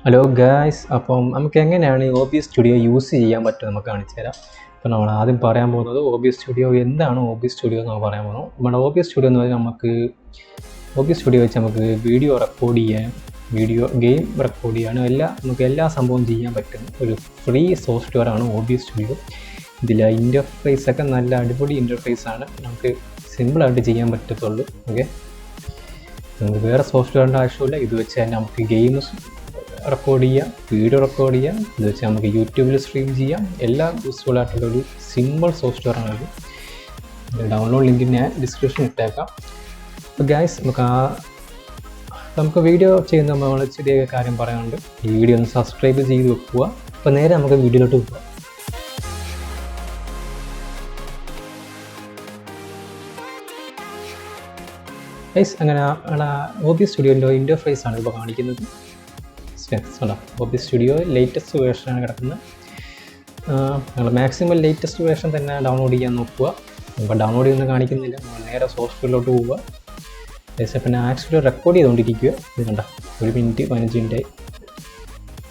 Hello guys, അപ്പം നമുക്ക് എങ്ങനെയാണ് OBS സ്റ്റുഡിയോ യൂസ് ചെയ്യാൻ പറ്റും നമുക്ക് കാണിച്ചു തരാം. അപ്പോൾ നമ്മൾ ആദ്യം പറയാൻ പോകുന്നത് OBS സ്റ്റുഡിയോ എന്താണ്. OBS സ്റ്റുഡിയോ എന്ന് പറയാൻ പോകുന്നു. നമ്മുടെ OBS സ്റ്റുഡിയോ എന്ന് പറഞ്ഞാൽ OBS സ്റ്റുഡിയോ വെച്ച് നമുക്ക് വീഡിയോ റെക്കോർഡ് ചെയ്യാൻ, വീഡിയോ ഗെയിം റെക്കോർഡ് ചെയ്യാനും നമുക്ക് എല്ലാ സംഭവം ചെയ്യാൻ പറ്റും ഒരു ഫ്രീ സോഫ്റ്റ്വെയർ ആണ് OBS സ്റ്റുഡിയോ. ഇതിലെ ഇൻ്റർഫേസൊക്കെ നല്ല അടിപൊളി ഇൻ്റർഫേസാണ്, നമുക്ക് സിമ്പിളായിട്ട് ചെയ്യാൻ പറ്റത്തുള്ളൂ. ഓക്കെ, നമുക്ക് വേറെ സോഫ്റ്റ്വെയറിൻ്റെ ആവശ്യമില്ല. ഇത് വെച്ച് തന്നെ നമുക്ക് ഗെയിംസ് റെക്കോർഡ് ചെയ്യാം, വീഡിയോ റെക്കോർഡ് ചെയ്യാം. ഇത് വെച്ച് നമുക്ക് യൂട്യൂബിൽ സ്ട്രീം ചെയ്യാം. എല്ലാം യൂസ്ഫുൾ ആയിട്ടുള്ള ഒരു സിമ്പിൾ സോഫ്റ്റ്വെയർ ആണത്. ഡൗൺലോഡ് ലിങ്ക് ഞാൻ ഡിസ്ക്രിപ്ഷനിൽ ഇട്ടേക്കാം. അപ്പോൾ ഗൈസ്, നമുക്ക് വീഡിയോ ചെയ്യുന്ന നമ്മൾ ചെറിയ കാര്യം പറയാനുണ്ട്. ഈ വീഡിയോ ഒന്ന് സബ്സ്ക്രൈബ് ചെയ്ത് വെക്കുക. അപ്പോൾ നേരെ നമുക്ക് വീഡിയോയിലോട്ട് പോകാം. ഗൈസ്, അങ്ങനെ OBS സ്റ്റുഡിയോൻ്റെ ഇൻ്റർഫേസ് ആണ് ഇപ്പോൾ കാണിക്കുന്നത്. OBS സ്റ്റുഡിയോ ലേറ്റസ്റ്റ് വേർഷനാണ് കിടക്കുന്നത്. നിങ്ങൾ മാക്സിമം ലേറ്റസ്റ്റ് വേർഷൻ തന്നെ ഡൗൺലോഡ് ചെയ്യാൻ നോക്കുക. ഇപ്പോൾ ഡൗൺലോഡ് ചെയ്യുന്നത് കാണിക്കുന്നില്ല, നേരെ സോഫ്റ്റ്വെയറിലോട്ട് പോവുക. പിന്നെ ആക്ച്വലി റെക്കോർഡ് ചെയ്തുകൊണ്ടിരിക്കുക. ഇത് കണ്ട 1 മിനിറ്റ് 15 മിനിറ്റായി,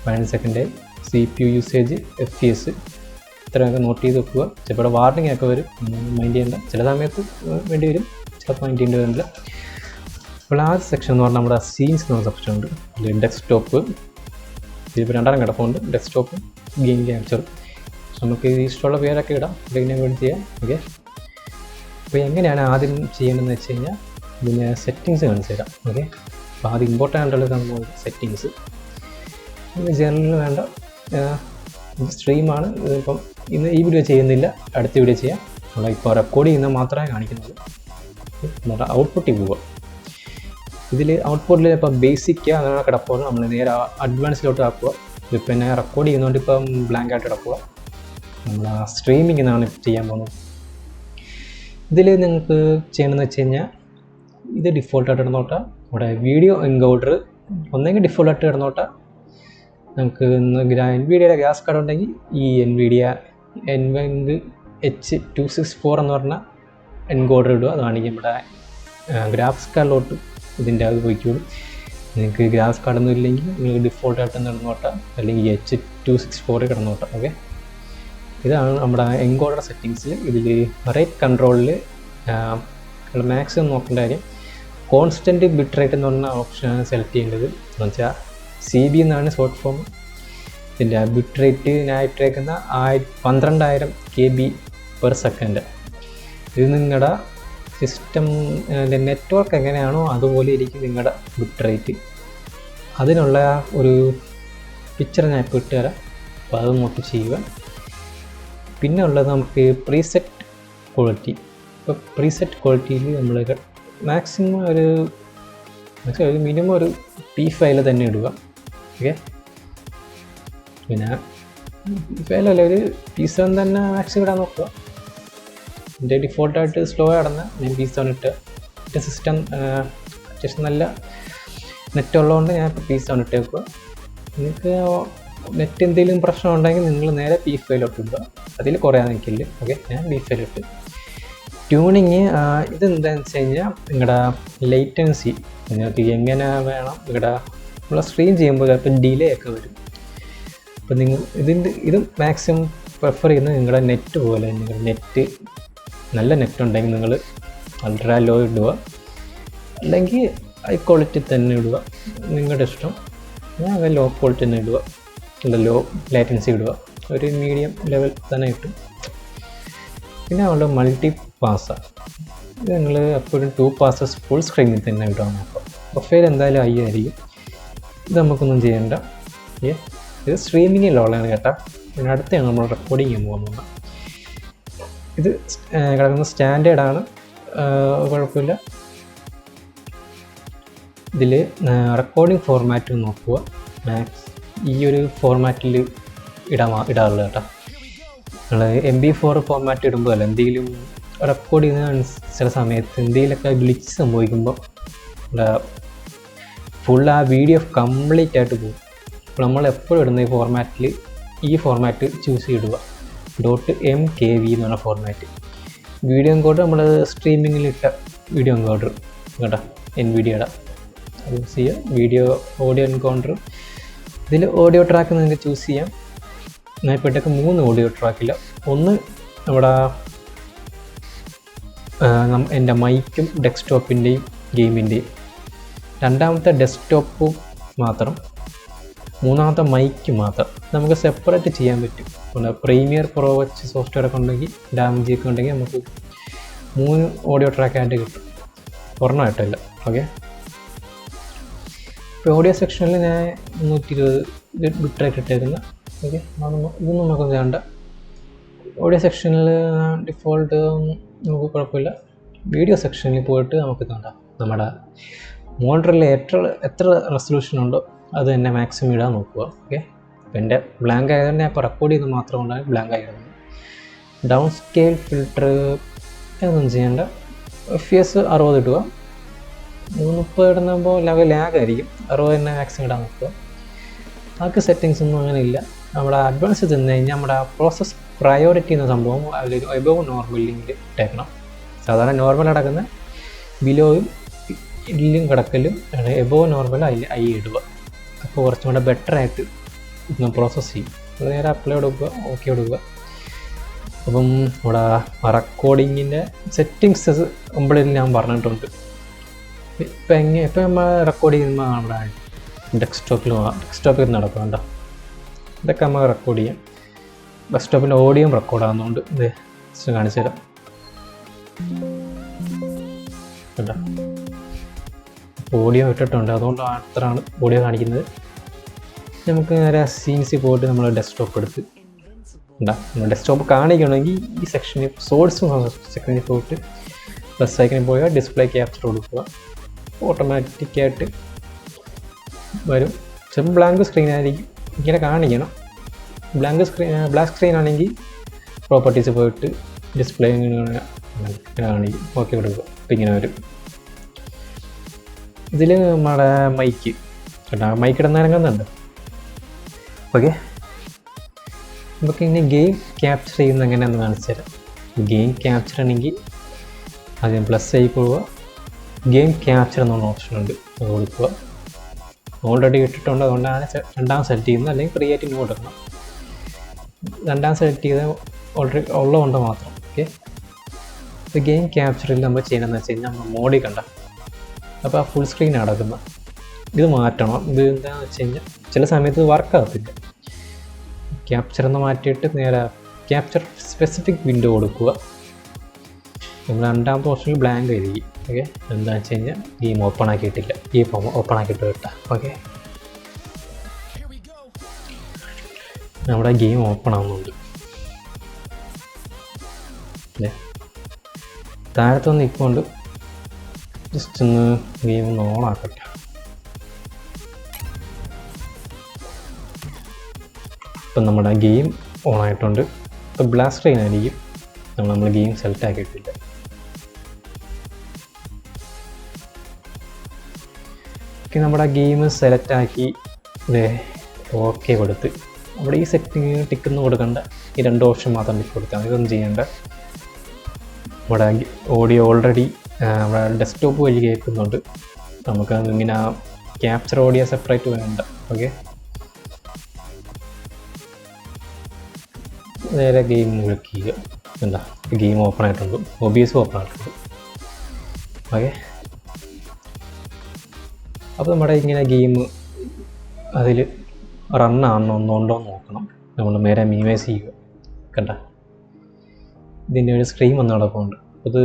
15 സെക്കൻഡായി. CPU യൂസേജ്, FPS ഇത്രയൊക്കെ നോട്ട് ചെയ്ത് വെക്കുക. ചിലപ്പോൾ വാർണിംഗ് ഒക്കെ വരും, മൈൻഡ് ചെയ്യേണ്ട. ചില സമയത്ത് വേണ്ടി വരും, ചിലപ്പോൾ മൈൻഡ് ചെയ്യേണ്ടി വരില്ല. അപ്പോൾ ആ സെക്ഷൻ എന്ന് പറഞ്ഞാൽ നമ്മുടെ സീൻസ് എന്ന് പറഞ്ഞ സെക്ഷൻ ഉണ്ട്. ഡെസ്ക്ടോപ്പ്, ഇതിപ്പോൾ 2 കിടപ്പുണ്ട്. Desktop, game capture. നമുക്ക് ഇഷ്ടമുള്ള പേരൊക്കെ ഇടാം, ഇതിനെ വേണ്ടി ചെയ്യാം. ഓക്കെ, അപ്പോൾ എങ്ങനെയാണ് ആദ്യം ചെയ്യേണ്ടതെന്ന് വെച്ച് കഴിഞ്ഞാൽ ഇതിന് സെറ്റിങ്സ് കാണിച്ചു തരാം. ഓക്കെ, അപ്പോൾ ആദ്യം ഇമ്പോർട്ടൻ്റ് ആയിട്ടുള്ള സംഭവം സെറ്റിങ്സ്. ജനറൽ വേണ്ട, സ്ട്രീമാണ്. ഇപ്പം ഇന്ന് ഈ വീഡിയോ ചെയ്യുന്നില്ല, അടുത്ത വീഡിയോ ചെയ്യാം. നമ്മളിപ്പോൾ റെക്കോർഡ് ചെയ്യുന്നത് മാത്രമേ കാണിക്കുന്നുള്ളൂ. നമ്മുടെ ഔട്ട്പുട്ടിൽ പോവുക. ഇതിൽ ഔട്ട്പുട്ടിൽ ഇപ്പോൾ ബേസിക് അങ്ങനെ കിടപ്പോൾ നമ്മൾ നേരെ അഡ്വാൻസിലോട്ട് ആക്കുക. ഇതിപ്പോൾ എന്നെ റെക്കോർഡ് ചെയ്യുന്നതുകൊണ്ട് ഇപ്പം ബ്ലാങ്ക് ആയിട്ട് കിടക്കുക. നമ്മൾ സ്ട്രീമിംഗ് എന്നാണ് ചെയ്യാൻ പോകുന്നത്. ഇതിൽ നിങ്ങൾക്ക് ചെയ്യണമെന്ന് വെച്ച് കഴിഞ്ഞാൽ ഇത് ഡിഫോൾട്ടായിട്ട് ഇടന്നോട്ടെ. ഇവിടെ വീഡിയോ എൻകോഡർ ഒന്നെങ്കിൽ ഡിഫോൾട്ടായിട്ട് ഇടന്നോട്ടെ. നമുക്ക് NVIDIയുടെ ഗ്രാഫിക്സ് കാർഡ് ഉണ്ടെങ്കിൽ ഈ NVIDIA NVENC H264 എന്ന് പറഞ്ഞ എൻകോഡർ ഇടുക. അതാണെങ്കിൽ ഇവിടെ ഗ്രാഫിക്സ് കാർഡിലോട്ട് ഇതിൻ്റെ അത് പോയിക്കോളും. നിങ്ങൾക്ക് ഗ്രാഫിക്സ് കാർഡൊന്നും ഇല്ലെങ്കിൽ നിങ്ങൾക്ക് ഡിഫോൾട്ടായിട്ട് കിടന്നോട്ടെ, അല്ലെങ്കിൽ H264 കിടന്നോട്ടെ. ഓക്കെ, ഇതാണ് നമ്മുടെ എൻകോഡർ സെറ്റിങ്സ്. ഇതിൽ റേറ്റ് കൺട്രോളിൽ മാക്സിമം നോക്കേണ്ട കാര്യം കോൺസ്റ്റൻറ്റ് ബിറ്റ് റേറ്റ് എന്ന് പറഞ്ഞ ഓപ്ഷനാണ് സെലക്ട് ചെയ്യേണ്ടത്. എന്ന് വെച്ചാൽ CB എന്നാണ് ഷോർട്ട് ഫോം. ഇതിൻ്റെ ബിറ്റ് റേറ്റ് ഞാൻ ഇട്ടേക്കുന്ന 12,000 KB/s. ഇത് നിങ്ങളുടെ സിസ്റ്റം നെറ്റ്വർക്ക് എങ്ങനെയാണോ അതുപോലെ ഇരിക്കും നിങ്ങളുടെ ബിറ്റ് റേറ്റ്. അതിനുള്ള ഒരു പിക്ചർ ഞാൻ ഇപ്പോൾ ഇട്ട് തരാം, അപ്പോൾ അത് നോട്ട് ചെയ്യുക. പിന്നെ ഉള്ളത് നമുക്ക് പ്രീസെറ്റ് ക്വാളിറ്റി. ഇപ്പോൾ പ്രീസെറ്റ് ക്വാളിറ്റിയിൽ നമ്മൾ മാക്സിമം ഒരു മിനിമം ഒരു P5 തന്നെ ഇടുക. ഓക്കെ, പിന്നെ P5 ഒരു P7 തന്നെ മാക്സിമം ഇടാൻ നോക്കുക. എൻ്റെ ഡിഫോൾട്ടായിട്ട് സ്ലോ ആണെന്ന് ഞാൻ P7 ഇട്ട് സിസ്റ്റം അത്യാവശ്യം നല്ല നെറ്റ് ഉള്ളതുകൊണ്ട് ഞാൻ ഇപ്പോൾ P7 ഇട്ടേക്കുക. നിങ്ങൾക്ക് നെറ്റ് എന്തെങ്കിലും പ്രശ്നം ഉണ്ടെങ്കിൽ നിങ്ങൾ നേരെ P5 ഇടുക, അതിൽ കുറയാൻ നിൽക്കില്ല. ഓക്കെ, ഞാൻ P5 ഇട്ട്. ട്യൂണിങ് ഇതെന്താണെന്ന് വെച്ച് കഴിഞ്ഞാൽ നിങ്ങളുടെ ലേറ്റൻസി നിങ്ങൾക്ക് എങ്ങനെ വേണം. നിങ്ങളുടെ നമ്മൾ സ്ട്രീം ചെയ്യുമ്പോൾ ചിലപ്പോൾ ഡിലേ ഒക്കെ വരും. അപ്പോൾ നിങ്ങൾ ഇത് മാക്സിമം പ്രിഫർ ചെയ്യുന്നത് നിങ്ങളുടെ നെറ്റ് പോലെ. നിങ്ങളുടെ നെറ്റ് നല്ല നെറ്റ് ഉണ്ടെങ്കിൽ നിങ്ങൾ അൾട്രാ ലോ ഇടുക, അല്ലെങ്കിൽ ഹൈ ക്വാളിറ്റി തന്നെ ഇടുക, നിങ്ങളുടെ ഇഷ്ടം. ഞാൻ ലോ ക്വാളിറ്റി തന്നെ ഇടുക, അല്ല ലോ ലേറ്റൻസി ഇടുക, ഒരു മീഡിയം ലെവൽ തന്നെ കിട്ടും. പിന്നെ അവളുടെ മൾട്ടി പാസ്, ഇത് നിങ്ങൾ എപ്പോഴും 2 passes ഫുൾ സ്ക്രീനിൽ തന്നെ ഇടാൻ നോക്കാം. പ്രൊഫൈൽ എന്തായാലും ഹൈ ആയിരിക്കും. ഇത് നമുക്കൊന്നും ചെയ്യേണ്ട. ഇത് സ്ട്രീമിങ്ങിലുള്ളതാണ് കേട്ടോ. പിന്നെ അടുത്താണ് നമ്മൾ റെക്കോർഡിങ് ചെയ്യാൻ പോകുന്നത്. ഇത് കിടക്കുന്ന സ്റ്റാൻഡേർഡാണ്, കുഴപ്പമില്ല. ഇതിൽ റെക്കോർഡിംഗ് ഫോർമാറ്റ് നോക്കുക. ഈ ഒരു ഫോർമാറ്റിൽ ഇടാറുള്ളത് കേട്ടോ. നമ്മൾ MP4 ഫോർമാറ്റ് ഇടുമ്പോൾ അല്ല, എന്തെങ്കിലും റെക്കോർഡ് ചെയ്യുന്ന ചില സമയത്ത് എന്തെങ്കിലുമൊക്കെ ഗ്ലിച്ച് സംഭവിക്കുമ്പോൾ ഫുൾ ആ വീഡിയോ കംപ്ലീറ്റ് ആയിട്ട് പോകും. അപ്പോൾ നമ്മൾ എപ്പോഴും ഇടുന്ന ഈ ഫോർമാറ്റ് ചൂസ് ചെയ്തിടുക. .mkv എന്ന് പറഞ്ഞ ഫോർമാറ്റ്. വീഡിയോ എൻകോഡർ നമ്മൾ സ്ട്രീമിങ്ങിലിട്ട വീഡിയോ എൻകോഡർ കേട്ടോ, NVIDIAയുടെ യൂസ് ചെയ്യുക. വീഡിയോ ഓഡിയോ എൻകോഡർ ഇതിൽ ഓഡിയോ ട്രാക്ക് നിങ്ങൾക്ക് ചൂസ് ചെയ്യാം. ഞാൻ ഇപ്പോഴത്തേക്ക് 3 ഓഡിയോ ട്രാക്കില്ല. ഒന്ന് നമ്മുടെ എൻ്റെ മൈക്കും ഡെസ്ക്ടോപ്പിൻ്റെയും ഗെയിമിൻ്റെയും, രണ്ടാമത്തെ ഡെസ്ക്ടോപ്പും മാത്രം, മൂന്നാമത്തെ മൈക്ക് മാത്രം. നമുക്ക് സെപ്പറേറ്റ് ചെയ്യാൻ പറ്റും. പ്രീമിയർ പ്രോ വെച്ച് സോഫ്റ്റ്വെയർ ഒക്കെ ഉണ്ടെങ്കിൽ, ഡാമേജ് ഒക്കെ ഉണ്ടെങ്കിൽ നമുക്ക് 3 ഓഡിയോ ട്രാക്കായിട്ട് കിട്ടും, ഒരെണ്ണമായിട്ടല്ല. ഓക്കെ, ഇപ്പോൾ ഓഡിയോ സെക്ഷനിൽ ഞാൻ 120 ബിറ്റായിട്ട് ഇട്ടേക്കുന്ന. ഓക്കെ, ഇതൊന്നും നമുക്ക് വേണ്ട. ഓഡിയോ സെക്ഷനിൽ ഡിഫോൾട്ട് നമുക്ക് കുഴപ്പമില്ല. വീഡിയോ സെക്ഷനിൽ പോയിട്ട് നമുക്ക് കാണാം നമ്മുടെ മോണിറ്ററിൽ എത്ര റെസൊല്യൂഷൻ ഉണ്ടോ അത് തന്നെ മാക്സിമം ഇടാൻ നോക്കുക. ഓക്കെ, അപ്പോൾ എൻ്റെ ബ്ലാങ്ക് ആയതുകൊണ്ട് ഞാൻ ഇപ്പോൾ റെക്കോർഡ് ചെയ്ത് മാത്രം കൊണ്ടാണ് ബ്ലാങ്ക് ആയിരുന്നു. ഡൗൺ സ്കെയിൽ ഫിൽറ്റർ ഒന്നും ചെയ്യേണ്ട. FPS 60 ഇടുക. 30 ഇടുമ്പോൾ ലാഗ് ആയിരിക്കും. 60 തന്നെ മാക്സിമം ഇടാൻ നോക്കുക. ബാക്കി സെറ്റിങ്സ് ഒന്നും അങ്ങനെ ഇല്ല. നമ്മുടെ അഡ്വാൻസ് ചെന്ന് കഴിഞ്ഞാൽ നമ്മുടെ പ്രോസസ് പ്രയോറിറ്റി എന്ന സംഭവം അതിൽ എബോവ് നോർമൽ ലിങ്കിൽ ഇട്ടേക്കണം. സാധാരണ നോർമൽ കിടക്കുന്ന ബിലോയും ഇല്ലും കിടക്കലും എബോവ് നോർമൽ അതിൽ ഇടുക. അപ്പോൾ കുറച്ചും കൂടെ ബെറ്ററായിട്ട് ഇന്ന് പ്രോസസ്സ് ചെയ്യും. അത് നേരെ അപ്ലൈ കൊടുക്കുക, ഓക്കെ കൊടുക്കുക. അപ്പം നമ്മുടെ റെക്കോർഡിങ്ങിൻ്റെ സെറ്റിങ്സ് മുമ്പിൽ ഞാൻ പറഞ്ഞിട്ടുണ്ട്. ഇപ്പം നമ്മൾ റെക്കോർഡ് ചെയ്യുമ്പോൾ നമ്മുടെ ഡെസ്ക്ടോപ്പിൽ നടക്കും കേട്ടോ. ഇതൊക്കെ നമ്മൾ റെക്കോർഡ് ചെയ്യാം. ഡെസ്ക്ടോപ്പിൻ്റെ ഓഡിയോ റെക്കോർഡ് ആകുന്നതുകൊണ്ട് ഇത് കാണിച്ചു തരാം കേട്ടോ. ഓഡിയോ ഇട്ടിട്ടുണ്ട്, അതുകൊണ്ട് മാത്രമാണ് ഓഡിയോ കാണിക്കുന്നത്. നമുക്ക് നേരെ സീൻസിൽ പോയിട്ട് നമ്മൾ ഡെസ്ക്ടോപ്പ് എടുത്ത് നമ്മൾ ഡെസ്ക്ടോപ്പ് കാണിക്കണമെങ്കിൽ ഈ സെക്ഷനിൽ സോഴ്സ് സെക്ഷനിൽ പോയിട്ട് പ്ലസ് ഐക്കണിൽ പോയാൽ ഡിസ്പ്ലേ ക്യാപ്ചർ കൊടുക്കുക. ഓട്ടോമാറ്റിക്കായിട്ട് വരും. ചിലപ്പോൾ ബ്ലാങ്ക് സ്ക്രീൻ ആയിരിക്കും, ഇങ്ങനെ കാണിക്കണം. ബ്ലാക്ക് സ്ക്രീൻ ആണെങ്കിൽ പ്രോപ്പർട്ടീസ് പോയിട്ട് ഡിസ്പ്ലേ ഇങ്ങനെ കാണിക്കും, ഓക്കെ കൊടുക്കുക. അപ്പോൾ ഇങ്ങനെ വരും. ഇതിൽ നമ്മുടെ മൈക്ക് കേട്ടോ, മൈക്ക് ഇടുന്നിറങ്ങുന്നുണ്ട്. ഓക്കെ, നമുക്ക് ഇനി ഗെയിം ക്യാപ്ചർ ചെയ്യുന്നത് എങ്ങനെയാണെന്ന് കാണിച്ചു തരാം. ഗെയിം ക്യാപ്ചർ ആണെങ്കിൽ ആദ്യം പ്ലസ് ആയി പോവുക. ഗെയിം ക്യാപ്ചർ എന്നുള്ള ഓപ്ഷൻ ഉണ്ട്, അത് കൊടുക്കുക. ഓൾറെഡി ഇട്ടിട്ടുണ്ട്, അതുകൊണ്ടാണ് രണ്ടാമത് സെലക്ട് ചെയ്യുന്നത്. അല്ലെങ്കിൽ ക്രിയേറ്റ് ന്യൂ കൊടുക്കണം. രണ്ടാമത് സെലക്ട് ചെയ്ത് ഓൾറെഡി ഉള്ളതുകൊണ്ട് മാത്രം. ഓക്കെ, ഇപ്പോൾ ഗെയിം ക്യാപ്ചറിൽ നമ്മൾ ചെയ്യണമെന്ന് വെച്ച് കഴിഞ്ഞാൽ നമ്മൾ മോഡിൽ കണ്ട അപ്പോൾ ആ ഫുൾ സ്ക്രീൻ നടക്കുന്നത്. ഇത് മാറ്റണം. ഇത് എന്താണെന്ന് വെച്ച് കഴിഞ്ഞാൽ ചില സമയത്ത് വർക്കാകത്തില്ല. ക്യാപ്ചർ എന്ന് മാറ്റിയിട്ട് നേരെ ക്യാപ്ചർ സ്പെസിഫിക് വിൻഡോ കൊടുക്കുക. നമ്മൾ രണ്ടാമത്തെ ഓപ്ഷനിൽ ബ്ലാങ്ക് ആയിരിക്കും. ഓക്കെ, എന്താണെന്ന് വെച്ച് കഴിഞ്ഞാൽ ഗെയിം ഓപ്പൺ ആക്കിയിട്ടില്ല, ഗെയിം ഓപ്പൺ ആക്കിയിട്ട് കിട്ടാം. ഓക്കെ, നമ്മുടെ ഗെയിം ഓപ്പൺ ആവുന്നുണ്ട്. അല്ലേ, താഴത്തൊന്ന് ഇപ്പോണ്ട് ജസ്റ്റ് ഒന്ന് ഗെയിം ഒന്ന് ഓൺ ആക്കട്ടെ. ഇപ്പം നമ്മുടെ ഗെയിം ഓൺ ആയിട്ടുണ്ട്. ഇപ്പോൾ ബ്ലാക്ക് സ്ക്രീൻ ആയിരിക്കും, നമ്മൾ ഗെയിം സെലക്ട് ആക്കിയിട്ടില്ല. ഓക്കെ, നമ്മുടെ ഗെയിം സെലക്ട് ആക്കി ഓക്കെ കൊടുത്ത് അവിടെ ഈ സെറ്റിങ് ടിക്കൊന്നും കൊടുക്കണ്ട. ഈ 2 ഓപ്ഷൻ മാത്രം ടിക്ക് കൊടുത്താൽ ഇതൊന്നും ചെയ്യേണ്ട. നമ്മുടെ ഓഡിയോ ഓൾറെഡി നമ്മുടെ ഡെസ്ക്ടോപ്പ് വഴി കേൾക്കുന്നുണ്ട്. നമുക്ക് ഇങ്ങനെ ക്യാപ്ചർ ഓഡിയോ സെപ്പറേറ്റ് വേണ്ട. ഓക്കെ, നേരെ ഗെയിം ക്ലിക്ക് ചെയ്യുക. എന്താ ഗെയിം ഓപ്പൺ ആയിട്ടുണ്ട്, OBS ഓപ്പൺ ആയിട്ടുണ്ട്. ഓക്കെ, അപ്പോൾ നമ്മുടെ ഇങ്ങനെ ഗെയിം അതിൽ റണ്ണാണോ ഉണ്ടോ എന്ന് നോക്കണം. നമ്മൾ നേരെ മിനിമൈസ് ചെയ്യുക. കണ്ട, ഇതിൻ്റെ ഒരു സ്ക്രീൻ വന്ന് നടക്കുന്നുണ്ട്. അത്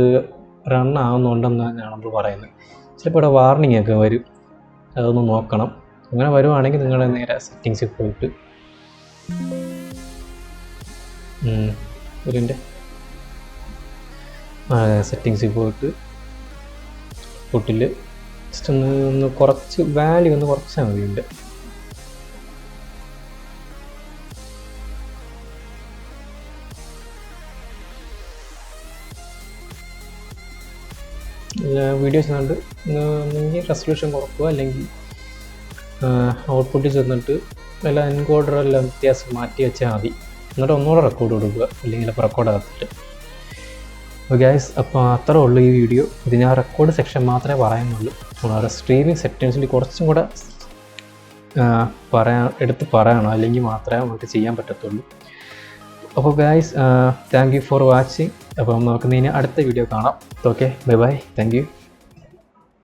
റണ്ണാവുന്നുണ്ടെന്ന് തന്നെയാണ് നമ്മൾ പറയുന്നത്. ചിലപ്പോൾ ഇവിടെ വാർണിംഗ് ഒക്കെ വരും, അതൊന്ന് നോക്കണം. അങ്ങനെ വരുവാണെങ്കിൽ നിങ്ങൾ നേരെ സെറ്റിങ്സിൽ പോയിട്ട് സെറ്റിങ്സിൽ പോയിട്ട് ഫുട്ടിൽ ജസ്റ്റ് ഒന്ന് കുറച്ച് വാല്യൂ ഒന്ന് കുറച്ചാൽ മതിയുണ്ട്. വീഡിയോസ് കണ്ട് ഒന്നെങ്കിൽ റെസൊല്യൂഷൻ കുറക്കുക, അല്ലെങ്കിൽ ഔട്ട്പുട്ടിൽ ചെന്നിട്ട് എല്ലാം എൻകോഡറെല്ലാം വ്യത്യാസം മാറ്റി വെച്ചാൽ മതി. എന്നിട്ട് ഒന്നുകൂടെ റെക്കോർഡ് കൊടുക്കുക, അല്ലെങ്കിൽ അപ്പോൾ റെക്കോർഡ് ആകത്തില്ല. അപ്പോൾ ഗൈസ്, അപ്പോൾ അത്രേ ഉള്ളൂ ഈ വീഡിയോ. ഇത് ഞാൻ റെക്കോർഡ് സെക്ഷൻ മാത്രമേ പറയുന്നുള്ളൂ. നമ്മുടെ സ്ട്രീമിംഗ് സെറ്റിങ്സിൽ കുറച്ചും കൂടെ എടുത്ത് പറയണം, അല്ലെങ്കിൽ മാത്രമേ നമുക്ക് ചെയ്യാൻ പറ്റത്തുള്ളൂ. അപ്പോൾ guys, thank you for watching. അപ്പം നമുക്ക് ഇനി അടുത്ത വീഡിയോ കാണാം. Okay, bye bye, thank you.